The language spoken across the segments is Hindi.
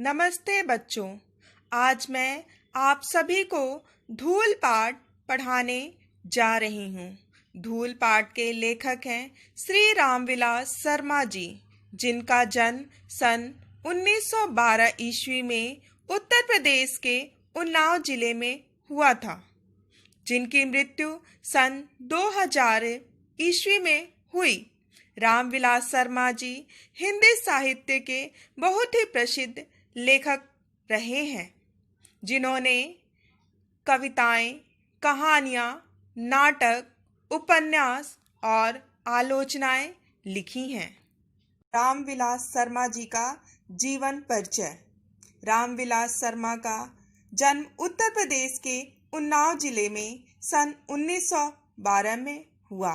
नमस्ते बच्चों। आज मैं आप सभी को धूल पाठ पढ़ाने जा रही हूँ। धूल पाठ के लेखक हैं श्री रामविलास शर्मा जी, जिनका जन्म सन 1912 ईस्वी में उत्तर प्रदेश के उन्नाव जिले में हुआ था, जिनकी मृत्यु सन 2000 ईस्वी में हुई। रामविलास शर्मा जी हिंदी साहित्य के बहुत ही प्रसिद्ध लेखक रहे हैं, जिन्होंने कविताएं, कहानियां, नाटक, उपन्यास और आलोचनाएं लिखी हैं। रामविलास शर्मा जी का जीवन परिचय। रामविलास शर्मा का जन्म उत्तर प्रदेश के उन्नाव जिले में सन 1912 में हुआ।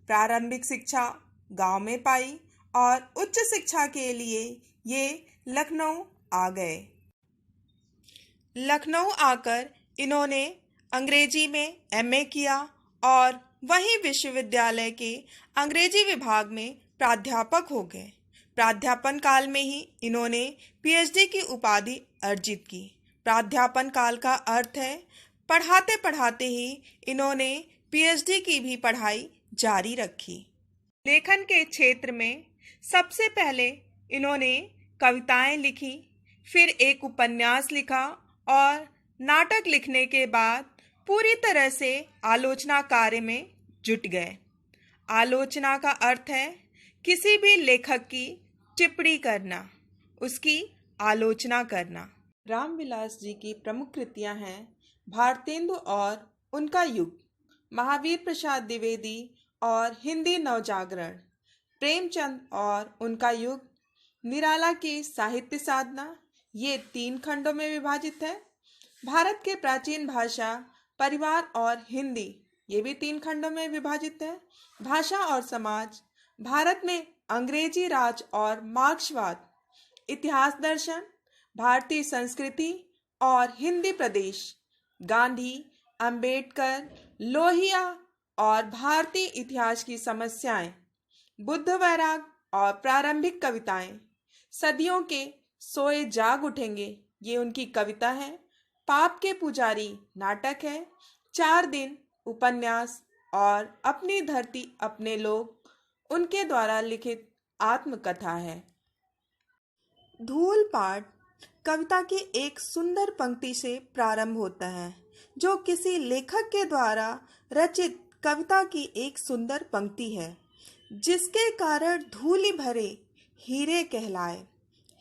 प्रारंभिक शिक्षा गांव में पाई और उच्च शिक्षा के लिए ये लखनऊ आ गए। लखनऊ आकर इन्होंने अंग्रेजी में एमए किया और वहीं विश्वविद्यालय के अंग्रेजी विभाग में प्राध्यापक हो गए। प्राध्यापन काल में ही इन्होंने पीएचडी की उपाधि अर्जित की। प्राध्यापन काल का अर्थ है पढ़ाते पढ़ाते ही इन्होंने पीएचडी की भी पढ़ाई जारी रखी। लेखन के क्षेत्र में सबसे पहले इन्होंने कविताएं लिखी, फिर एक उपन्यास लिखा और नाटक लिखने के बाद पूरी तरह से आलोचना कार्य में जुट गए। आलोचना का अर्थ है किसी भी लेखक की टिप्पणी करना, उसकी आलोचना करना। रामविलास जी की प्रमुख कृतियां हैं भारतेंदु और उनका युग, महावीर प्रसाद द्विवेदी और हिंदी नवजागरण, प्रेमचंद और उनका युग, निराला की साहित्य साधना। ये 3 खंडों में विभाजित है। भारत के प्राचीन भाषा, परिवार और हिंदी, ये भी 3 खंडों में विभाजित है। भाषा और समाज, भारत में अंग्रेजी राज और मार्क्सवाद, इतिहास दर्शन, भारतीय संस्कृति और हिंदी प्रदेश, गांधी, अंबेडकर, लोहिया और भारतीय इतिहास की समस्याएं, बुद्ध वैराग और प्रारंभिक कविताएं, सदियों के सोए जाग उठेंगे, ये उनकी कविता है। पाप के पुजारी नाटक है। 4 दिन उपन्यास और अपनी धरती अपने लोग, उनके द्वारा लिखित आत्मकथा है। धूल पाठ कविता की एक सुंदर पंक्ति से प्रारंभ होता है, जो किसी लेखक के द्वारा रचित कविता की एक सुंदर पंक्ति है, जिसके कारण धूलि भरे हीरे कहलाए।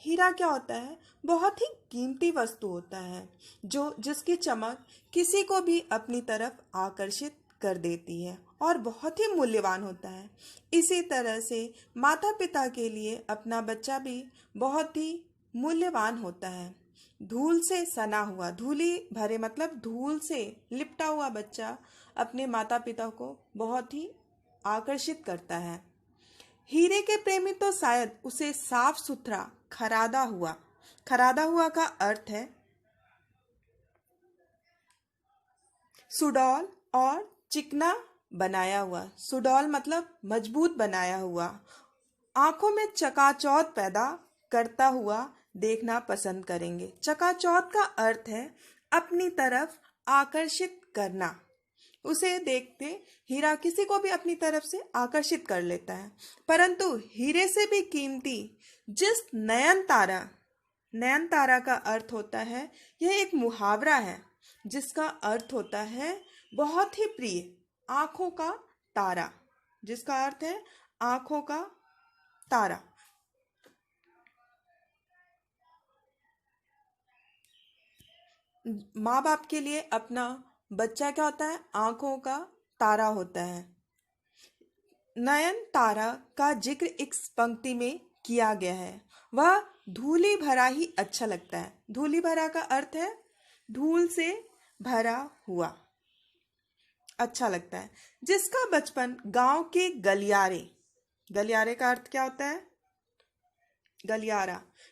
हीरा क्या होता है? बहुत ही कीमती वस्तु होता है, जो जिसकी चमक किसी को भी अपनी तरफ आकर्षित कर देती है और बहुत ही मूल्यवान होता है। इसी तरह से माता पिता के लिए अपना बच्चा भी बहुत ही मूल्यवान होता है। धूल से सना हुआ, धूली भरे मतलब धूल से लिपटा हुआ बच्चा अपने माता पिता को बहुत ही आकर्षित करता है। हीरे के प्रेमी तो शायद उसे साफ सुथरा खरादा हुआ का अर्थ है सुडौल और चिकना बनाया हुआ। सुडौल मतलब मजबूत बनाया हुआ, आंखों में चकाचौंध पैदा करता हुआ देखना पसंद करेंगे। चकाचौंध का अर्थ है अपनी तरफ आकर्षित करना। उसे देखते हीरा किसी को भी अपनी तरफ से आकर्षित कर लेता है। परंतु हीरे से भी कीमती जिस नयन तारा का अर्थ होता है, यह एक मुहावरा है जिसका अर्थ होता है बहुत ही प्रिय, आंखों का तारा, जिसका अर्थ है आंखों का तारा। माँ बाप के लिए अपना बच्चा क्या होता है? आंखों का तारा होता है। नयन तारा का जिक्र इस पंक्ति में किया गया है। वह धूली भरा ही अच्छा लगता है। धूली भरा का अर्थ है धूल से भरा हुआ, अच्छा लगता है। जिसका बचपन गांव के गलियारे का अर्थ क्या होता है?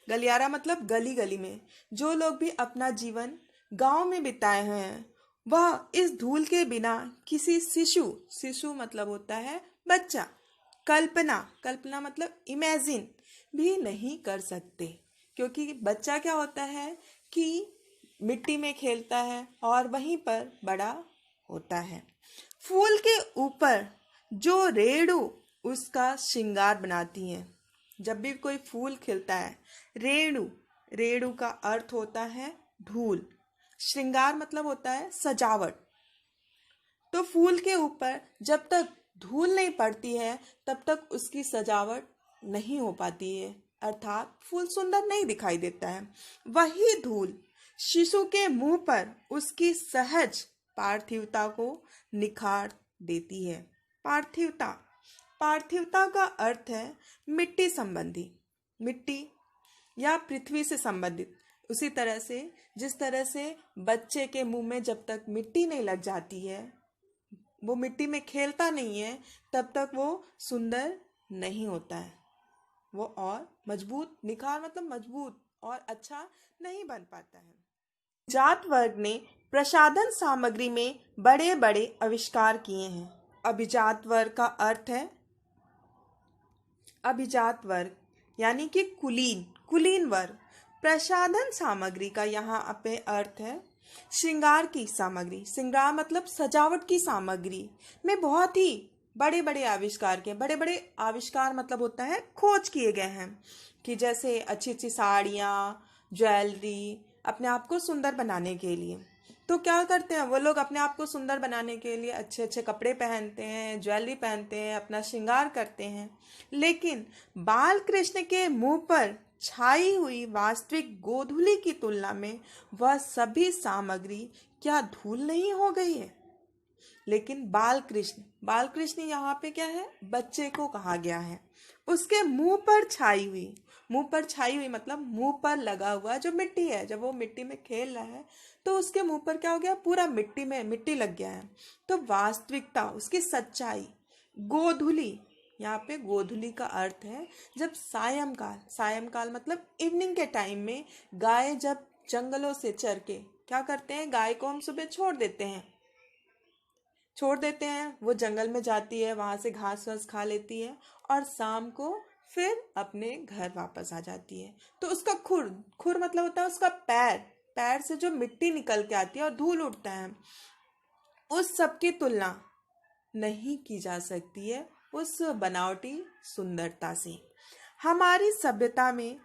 गलियारा मतलब गली गली में जो लोग भी अपना जीवन गांव में बिताए हुए हैं, वह इस धूल के बिना किसी शिशु मतलब होता है बच्चा, कल्पना मतलब इमेजिन भी नहीं कर सकते, क्योंकि बच्चा क्या होता है कि मिट्टी में खेलता है और वहीं पर बड़ा होता है। फूल के ऊपर जो रेणु उसका श्रृंगार बनाती हैं। जब भी कोई फूल खिलता है, रेणु, रेणु का अर्थ होता है धूल, श्रृंगार मतलब होता है सजावट। तो फूल के ऊपर जब तक धूल नहीं पड़ती है तब तक उसकी सजावट नहीं हो पाती है, अर्थात फूल सुंदर नहीं दिखाई देता है। वही धूल शिशु के मुंह पर उसकी सहज पार्थिवता को निखार देती है। पार्थिवता, पार्थिवता का अर्थ है मिट्टी संबंधी, मिट्टी या पृथ्वी से संबंधित। उसी तरह से जिस तरह से बच्चे के मुंह में जब तक मिट्टी नहीं लग जाती है, वो मिट्टी में खेलता नहीं है, तब तक वो सुंदर नहीं होता है, वो और मजबूत, निखार मतलब मजबूत और अच्छा नहीं बन पाता है। जात वर्ग ने प्रसाधन सामग्री में बड़े बड़े आविष्कार किए हैं। अभिजात वर्ग का अर्थ है, अभिजात वर्ग यानी कि कुलीन, कुलीन वर्ग। प्रसाधन सामग्री का यहाँ पे अर्थ है श्रृंगार की सामग्री। श्रृंगार मतलब सजावट की सामग्री में बहुत ही बड़े बड़े आविष्कार किए। बड़े बड़े आविष्कार मतलब होता है खोज किए गए हैं कि जैसे अच्छी अच्छी साड़ियाँ, ज्वेलरी, अपने आप को सुंदर बनाने के लिए। तो क्या करते हैं वो लोग अपने आप को सुंदर बनाने के लिए अच्छे अच्छे कपड़े पहनते हैं, ज्वेलरी पहनते हैं, अपना श्रृंगार करते हैं। लेकिन बाल कृष्ण के मुंह पर छाई हुई वास्तविक गोधूली की तुलना में वह सभी सामग्री क्या धूल नहीं हो गई है। लेकिन बाल कृष्ण यहाँ पे क्या है, बच्चे को कहा गया है। उसके मुंह पर छाई हुई, मुंह पर छाई हुई मतलब मुंह पर लगा हुआ जो मिट्टी है, जब वो मिट्टी में खेल रहा है तो उसके मुंह पर क्या हो गया, पूरा मिट्टी में मिट्टी लग गया है। तो वास्तविकता, उसकी सच्चाई, गोधूली, यहाँ पे गोधूली का अर्थ है जब सायंकाल, सायंकाल मतलब इवनिंग के टाइम में गाय जब जंगलों से चर के क्या करते हैं, गाय को हम सुबह छोड़ देते हैं, वो जंगल में जाती है, वहां से घास वास खा लेती है और शाम को फिर अपने घर वापस आ जाती है। तो उसका खुर, खुर मतलब होता है उसका पैर, पैर से जो मिट्टी निकल के आती है और धूल उड़ता है, उस सब की तुलना नहीं की जा सकती है उस बनावटी सुंदरता से। हमारी सभ्यता में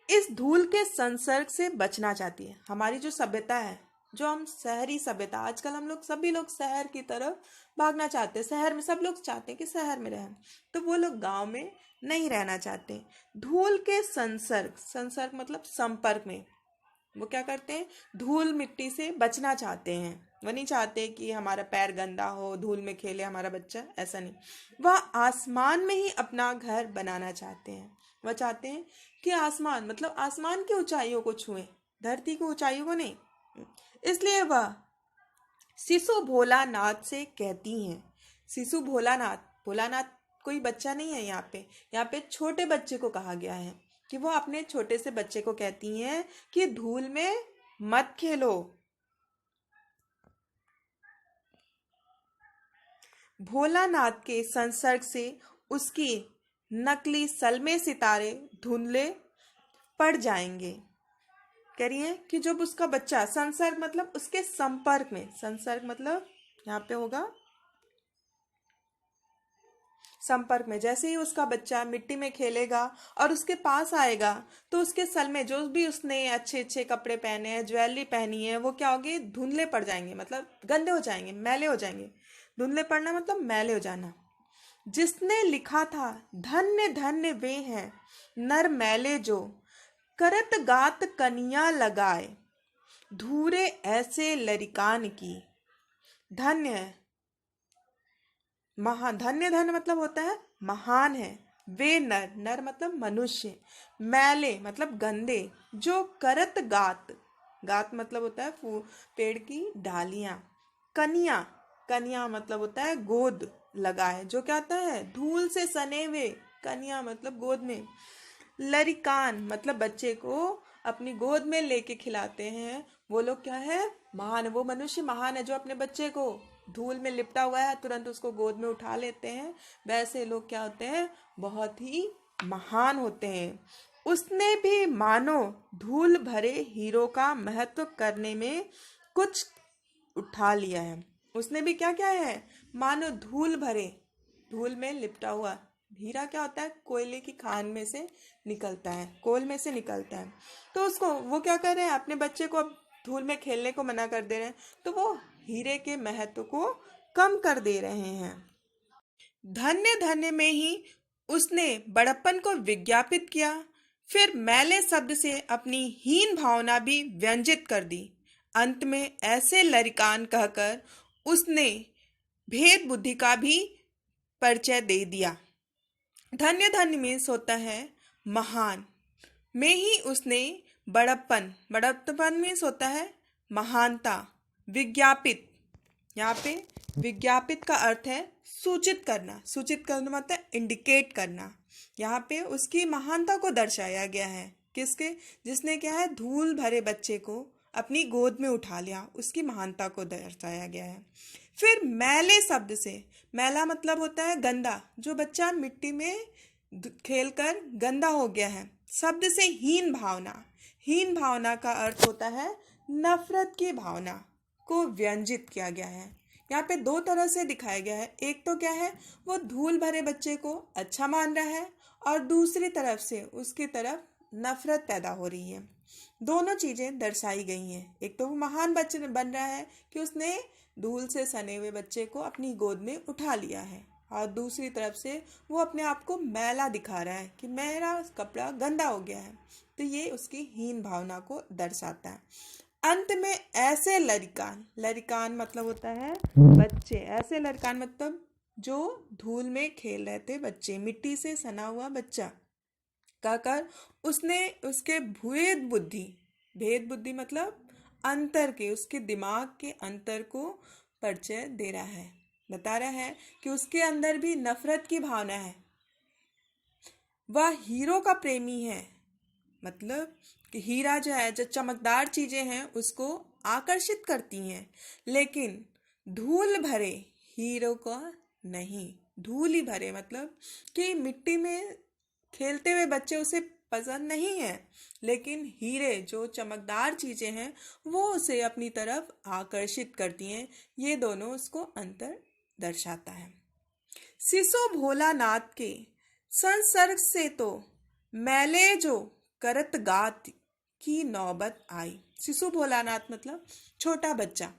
इस धूल के संसर्ग से बचना चाहती है। हमारी जो सभ्यता है, जो हम शहरी सभ्यता, आजकल हम लोग सभी लोग शहर की तरफ भागना चाहते हैं। शहर में सब लोग चाहते हैं कि शहर में रहें, तो वो लोग गांव में नहीं रहना चाहते। धूल के संसर्ग, संसर्ग मतलब संपर्क में, वो क्या करते हैं, धूल मिट्टी से बचना चाहते हैं। वो नहीं चाहते कि हमारा पैर गंदा हो, धूल में खेले हमारा बच्चा, ऐसा नहीं। वह आसमान में ही अपना घर बनाना चाहते हैं। वह चाहते हैं कि आसमान मतलब आसमान की ऊंचाइयों को छुएं, धरती की ऊंचाइयों को नहीं। इसलिए वह शिशु भोलानाथ से कहती हैं, शिशु भोलानाथ, भोलानाथ कोई बच्चा नहीं है, यहाँ पे छोटे बच्चे को कहा गया है कि वो अपने छोटे से बच्चे को कहती हैं कि धूल में मत खेलो। भोलानाथ के संसर्ग से उसकी नकली सलमे सितारे धुंधले पड़ जाएंगे। कह रही है कि जब उसका बच्चा, संसर्ग मतलब उसके संपर्क में, संसर्ग मतलब यहाँ पे होगा संपर्क में, जैसे ही उसका बच्चा मिट्टी में खेलेगा और उसके पास आएगा तो उसके सलमे, जो भी उसने अच्छे अच्छे कपड़े पहने हैं, ज्वेलरी पहनी है, वो क्या होगी, धुंधले पड़ जाएंगे, मतलब गंदे हो जाएंगे, मैले हो जाएंगे। धुंधले पड़ना मतलब मैले हो जाना। जिसने लिखा था, धन्य धन्य वे हैं नर मैले जो करत गात कनिया लगाए, धूरे ऐसे लरिकान की। धन्य है, महान, धन्य धन्य मतलब होता है महान है। वे नर, नर मतलब मनुष्य, मैले मतलब गंदे, जो करत गात, गात मतलब होता है पेड़ की डालियां। कनिया, कनिया मतलब होता है गोद लगाए, जो क्या होता है धूल से सने हुए, कनिया मतलब गोद में। लरिकान मतलब बच्चे को अपनी गोद में लेके खिलाते हैं, वो लोग क्या है, महान, वो मनुष्य महान है जो अपने बच्चे को धूल में लिपटा हुआ है तुरंत उसको गोद में उठा लेते हैं। वैसे लोग क्या होते हैं, बहुत ही महान होते हैं। उसने भी मानो धूल भरे हीरो का महत्व करने में कुछ उठा लिया है। उसने भी क्या क्या है, मानो धूल भरे, धूल में लिपटा हुआ। हीरा क्या होता है, कोयले की खान में से निकलता है, कोल में से निकलता है। तो उसको वो क्या कर रहे हैं, अपने बच्चे को अब धूल में खेलने को मना कर दे रहे हैं, तो वो हीरे के महत्व को कम कर दे रहे हैं। धन्य धन्य में ही उसने बड़प्पन को विज्ञापित किया, फिर मैले शब्द से अपनी हीन भावना भी व्यंजित कर दी। अंत में ऐसे लरिकान कहकर उसने भेद बुद्धि का भी परिचय दे दिया। धन्य धन्य मीन्स होता है महान, में ही उसने बड़प्पन, बड़प्पन मीन्स होता है महानता। विज्ञापित, यहाँ पे विज्ञापित का अर्थ है सूचित करना, सूचित करना मतलब इंडिकेट करना। यहाँ पे उसकी महानता को दर्शाया गया है। किसके, जिसने क्या है, धूल भरे बच्चे को अपनी गोद में उठा लिया, उसकी महानता को दर्शाया गया है। फिर मैले शब्द से, मैला मतलब होता है गंदा, जो बच्चा मिट्टी में खेलकर गंदा हो गया है। शब्द से हीन भावना, हीन भावना का अर्थ होता है नफरत की भावना को व्यंजित किया गया है। यहाँ पे दो तरह से दिखाया गया है। एक तो क्या है, वो धूल भरे बच्चे को अच्छा मान रहा है, और दूसरी तरफ से उसकी तरफ नफरत पैदा हो रही है। दोनों चीजें दर्शाई गई हैं। एक तो वो महान बच्चे बन रहा है कि उसने धूल से सने हुए बच्चे को अपनी गोद में उठा लिया है, और दूसरी तरफ से वो अपने आप को मैला दिखा रहा है कि मेरा कपड़ा गंदा हो गया है। तो ये उसकी हीन भावना को दर्शाता है। अंत में ऐसे लरिकान, लरिकान मतलब होता है बच्चे, ऐसे लरिकान मतलब जो धूल में खेल रहे थे बच्चे, मिट्टी से सना हुआ बच्चा कहकर उसने उसके भेद बुद्धि, भेद बुद्धि मतलब अंतर के, उसके दिमाग के अंतर को परिचय दे रहा है, बता रहा है कि उसके अंदर भी नफरत की भावना है। वह हीरो का प्रेमी है, मतलब कि हीरा जो है, जो चमकदार चीजें हैं उसको आकर्षित करती हैं, लेकिन धूल भरे हीरो को नहीं। धूल ही भरे मतलब कि मिट्टी में खेलते हुए बच्चे उसे पसंद नहीं है, लेकिन हीरे जो चमकदार चीजें हैं वो उसे अपनी तरफ आकर्षित करती हैं। ये दोनों उसको अंतर दर्शाता है। शिशु भोलानाथ के संसर्ग से तो मैले जो करत गात की नौबत आई। शिशु भोलानाथ मतलब छोटा बच्चा,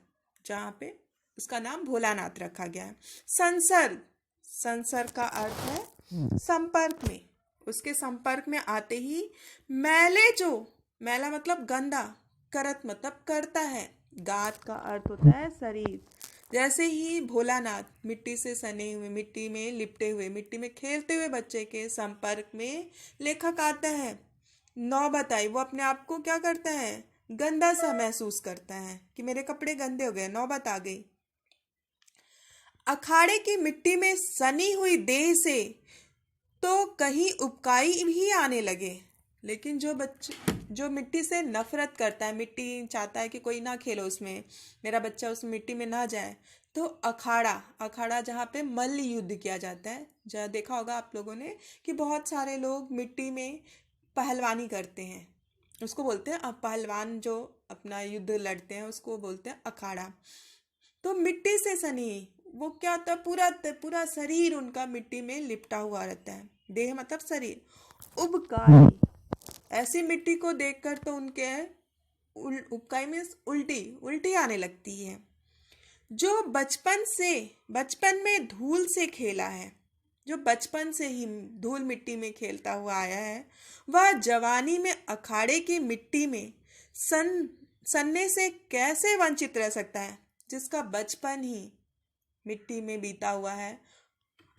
जहाँ पे उसका नाम भोलानाथ रखा गया है। संसर्ग, संसर्ग का अर्थ है संपर्क में, उसके संपर्क में आते ही मैले जो, मैला मतलब गंदा, करत मतलब करता है, गात का अर्थ होता है शरीर। जैसे ही भोलानाथ मिट्टी से सने हुए, मिट्टी में लिपटे हुए, मिट्टी में खेलते हुए बच्चे के संपर्क में लेखक आता है, नौबत आई, वो अपने आप को क्या करता है, गंदा सा महसूस करता है कि मेरे कपड़े गंदे हो गए, नौबत आ गई। अखाड़े की मिट्टी में सनी हुई देह से तो कहीं उबकाई भी आने लगे। लेकिन जो मिट्टी से नफरत करता है, मिट्टी चाहता है कि कोई ना खेलो उसमें, मेरा बच्चा उस मिट्टी में ना जाए, तो अखाड़ा, अखाड़ा जहाँ पे मल्ल युद्ध किया जाता है, जहाँ देखा होगा आप लोगों ने कि बहुत सारे लोग मिट्टी में पहलवानी करते हैं, उसको बोलते हैं, अब पहलवान जो अपना युद्ध लड़ते हैं उसको बोलते हैं अखाड़ा। तो मिट्टी से सनी, वो क्या होता है, पूरा शरीर उनका मिट्टी में लिपटा हुआ रहता है। देह मतलब शरीर। उबकाई, ऐसी मिट्टी को देखकर तो उनके उबकाई में उल्टी आने लगती है। जो बचपन में धूल से खेला है, जो बचपन से ही धूल मिट्टी में खेलता हुआ आया है, वह जवानी में अखाड़े की मिट्टी में सनने से कैसे वंचित रह सकता है। जिसका बचपन ही मिट्टी में बीता हुआ है,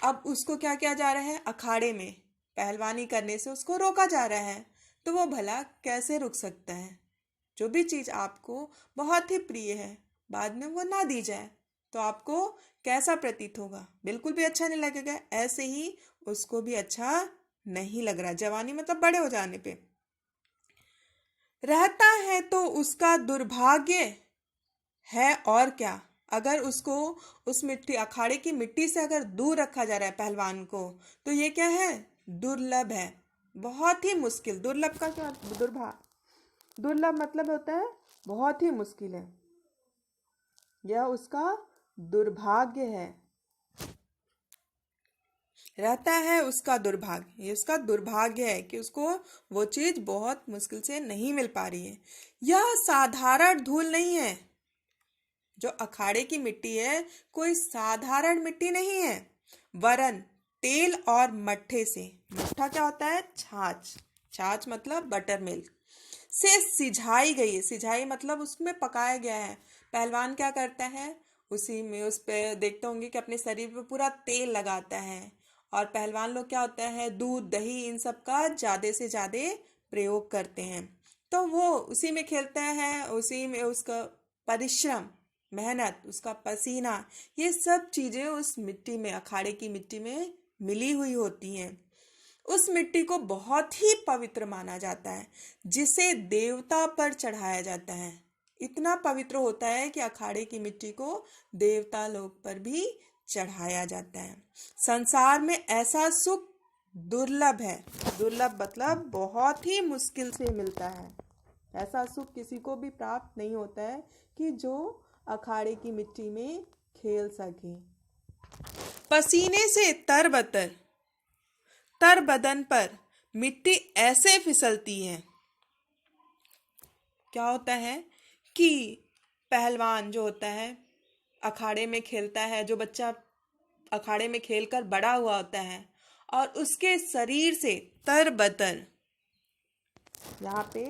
अब उसको क्या किया जा रहा है, अखाड़े में पहलवानी करने से उसको रोका जा रहा है, तो वो भला कैसे रुक सकता है। जो भी चीज आपको बहुत ही प्रिय है, बाद में वो ना दी जाए तो आपको कैसा प्रतीत होगा, बिल्कुल भी अच्छा नहीं लगेगा। ऐसे ही उसको भी अच्छा नहीं लग रहा, जवानी मतलब बड़े हो जाने पे रहता है तो उसका दुर्भाग्य है और क्या। अगर उसको उस मिट्टी, अखाड़े की मिट्टी से अगर दूर रखा जा रहा है पहलवान को, तो ये क्या है, दुर्लभ है। बहुत ही मुश्किल। दुर्लभ का क्या? दुर्लभ मतलब होता है बहुत ही मुश्किल है, यह उसका दुर्भाग्य है, रहता है उसका दुर्भाग्य। ये उसका दुर्भाग्य है कि उसको वो चीज बहुत मुश्किल से नहीं मिल पा रही है। यह साधारण धूल नहीं है। जो अखाड़े की मिट्टी है कोई साधारण मिट्टी नहीं है, वरन तेल और मट्ठे से, मट्ठा क्या होता है? छाछ। छाछ मतलब बटर मिल्क से सिझाई गई है। सिझाई मतलब उसमें पकाया गया है। पहलवान क्या करता है, उसी में उस पे देखते होंगे कि अपने शरीर पे पूरा तेल लगाता है। और पहलवान लोग क्या होता है, दूध दही इन सब का ज्यादा से ज्यादा प्रयोग करते हैं। तो वो उसी में खेलता है, उसी में उसका परिश्रम, मेहनत, उसका पसीना, ये सब चीजें उस मिट्टी में, अखाड़े की मिट्टी में मिली हुई होती हैं। उस मिट्टी को बहुत ही पवित्र माना जाता है, जिसे देवता पर चढ़ाया जाता है। इतना पवित्र होता है कि अखाड़े की मिट्टी को देवता लोग पर भी चढ़ाया जाता है। संसार में ऐसा सुख दुर्लभ है। दुर्लभ मतलब बहुत ही मुश्किल से मिलता है। ऐसा सुख किसी को भी प्राप्त नहीं होता है कि जो अखाड़े की मिट्टी में खेल सके। पसीने से तरबतर, तर बदन पर मिट्टी ऐसे फिसलती है। क्या होता है कि पहलवान जो होता है अखाड़े में खेलता है, जो बच्चा अखाड़े में खेलकर बड़ा हुआ होता है, और उसके शरीर से तर बतर, यहाँ पे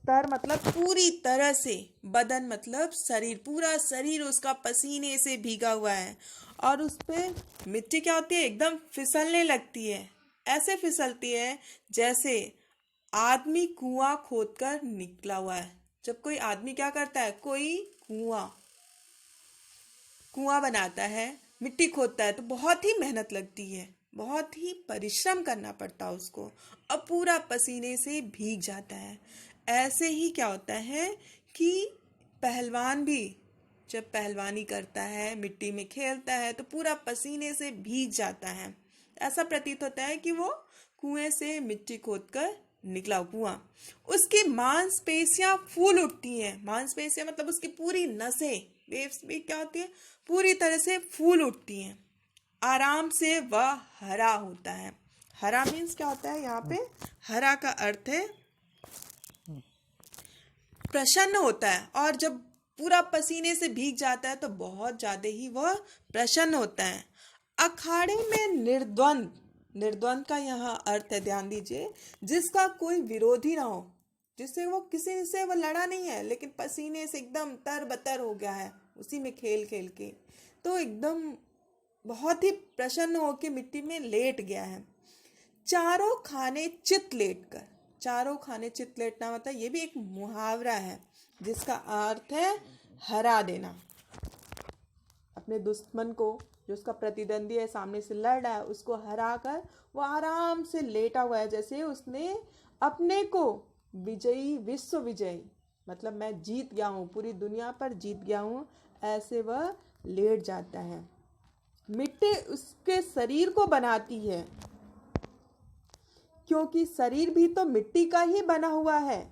तर मतलब पूरी तरह से, बदन मतलब शरीर, पूरा शरीर उसका पसीने से भीगा हुआ है, और उस पे मिट्टी क्या होती है, एकदम फिसलने लगती है। ऐसे फिसलती है जैसे आदमी कुआं खोदकर निकला हुआ है। जब कोई आदमी क्या करता है, कोई कुआं बनाता है, मिट्टी खोदता है, तो बहुत ही मेहनत लगती है, बहुत ही परिश्रम करना पड़ता है उसको, अब पूरा पसीने से भीग जाता है। ऐसे ही क्या होता है कि पहलवान भी जब पहलवानी करता है, मिट्टी में खेलता है, तो पूरा पसीने से भीग जाता है। ऐसा प्रतीत होता है कि वो कुएं से मिट्टी खोदकर निकला कुआं। उसकी मांसपेशियां फूल उठती हैं। मांसपेशियां मतलब उसकी पूरी नसें, वेव्स भी क्या होती है, पूरी तरह से फूल उठती हैं। आराम से वह हरा होता है। हरा मीन्स क्या होता है, यहाँ पे हरा का अर्थ है प्रसन्न होता है। और जब पूरा पसीने से भीग जाता है तो बहुत ज्यादा ही वह प्रसन्न होता है। अखाड़े में निर्द्वंद, निर्द्वंद का यहाँ अर्थ है, ध्यान दीजिए, जिसका कोई विरोधी ना हो, जिससे वो किसी से वो लड़ा नहीं है, लेकिन पसीने से एकदम तरबतर हो गया है उसी में खेल खेल के, तो एकदम बहुत ही प्रसन्न होकर मिट्टी में लेट गया है। चारों खाने चित लेटकर, चारों खाने चित लेटना मतलब ये भी एक मुहावरा है जिसका अर्थ है हरा देना। अपने दुश्मन को, जो उसका प्रतिद्वंदी है, सामने से लड़ रहा है, उसको हरा कर वो आराम से लेटा हुआ है, जैसे उसने अपने को विजयी, विश्व विजयी, मतलब मैं जीत गया हूँ, पूरी दुनिया पर जीत गया हूँ, ऐसे वह लेट जाता है। मिट्टी उसके शरीर को बनाती है, क्योंकि शरीर भी तो मिट्टी का ही बना हुआ है।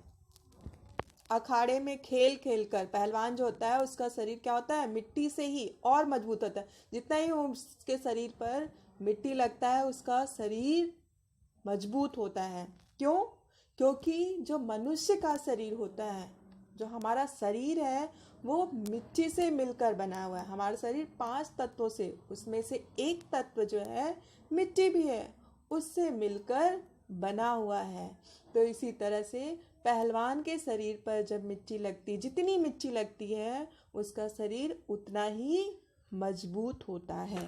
अखाड़े में खेल खेल कर पहलवान जो होता है उसका शरीर क्या होता है, मिट्टी से ही और मजबूत होता है। जितना ही उसके शरीर पर मिट्टी लगता है उसका शरीर मजबूत होता है। क्यों? क्योंकि जो मनुष्य का शरीर होता है, जो हमारा शरीर है, वो मिट्टी से मिलकर बना हुआ है। हमारा शरीर 5 तत्वों से, उसमें से एक तत्व जो है मिट्टी भी है, उससे मिलकर बना हुआ है। तो इसी तरह से पहलवान के शरीर पर जब मिट्टी लगती, जितनी मिट्टी लगती है उसका शरीर उतना ही मजबूत होता है।